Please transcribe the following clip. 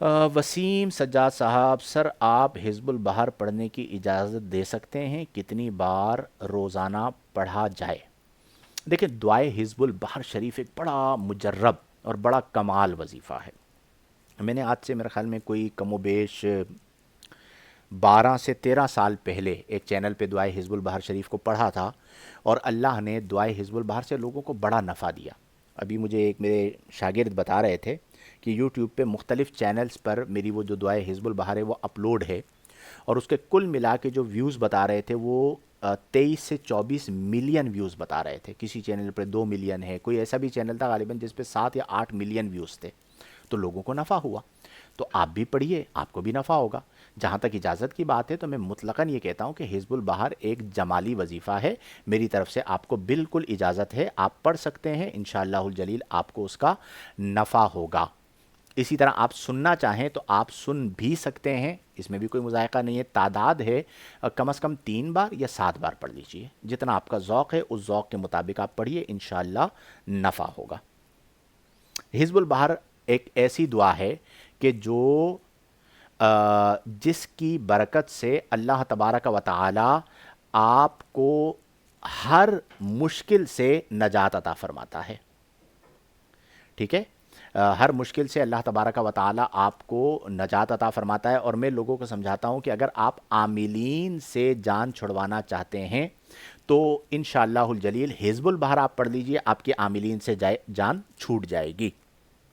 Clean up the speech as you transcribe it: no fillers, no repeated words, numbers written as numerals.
वसीम सज्जाद साहब, सर आप हिज़्ब उल बहर पढ़ने की इजाज़त दे सकते हैं? कितनी बार रोज़ाना पढ़ा जाए? देखिए, दुआए हिज़्ब उल बहर शरीफ एक बड़ा मुजर्रब और बड़ा कमाल वजीफ़ा है। मैंने आज से मेरे ख्याल में कोई कमो बेश 12 से 13 साल पहले एक चैनल पे दुआए हिज़्ब उल बहर शरीफ को पढ़ा था, और अल्लाह ने दुआए हिज़्ब उल बहर से लोगों को बड़ा नफ़ा दिया। अभी मुझे एक मेरे शागिर्द बता रहे थे कि यूट्यूब पे मुख्तलिफ़ चैनल्स पर मेरी वो जो दुआए हिज़्ब उल बहर है वो अपलोड है, और उसके कुल मिला के जो व्यूज़ बता रहे थे वो 23 से 24 मिलियन व्यूज़ बता रहे थे। किसी चैनल पर 2 मिलियन है, कोई ऐसा भी चैनल था गालिबन जिस पे 7 या 8 मिलियन व्यूज़ थे। तो लोगों को नफ़ा हुआ। तो आप भी पढ़िए, आपको भी नफ़ा होगा। जहाँ तक इजाज़त की बात है तो मैं मुतलक़न ये कहता हूँ कि हिज़्बुल बहर एक जमाली वजीफ़ा है। मेरी तरफ से आपको बिल्कुल इजाज़त है, आप पढ़ सकते हैं। इंशाअल्लाहुल जलील आपको उसका नफ़ा होगा। इसी तरह आप सुनना चाहें तो आप सुन भी सकते हैं, इसमें भी कोई मुज़ायक़ा नहीं है। तादाद है कम से कम 3 बार या 7 बार पढ़ लीजिए, जितना आपका ज़ौक़ है उस ज़ौक़ के मुताबिक आप पढ़िए, इंशाअल्लाह नफ़ा होगा। हिज़्बुल बहर एक ऐसी दुआ है कि जो जिसकी बरकत से अल्लाह तबारक व तआला आपको हर मुश्किल से नजात अता फरमाता है। ठीक है, हर मुश्किल से अल्लाह तबारक व तआला आपको नजात अता फरमाता है। और मैं लोगों को समझाता हूँ कि अगर आप आमिलीन से जान छुड़वाना चाहते हैं तो इंशाअल्लाहुल जलील हिज़्बुल बहर आप पढ़ लीजिए, आपके आमिलीन से जान छूट जाएगी।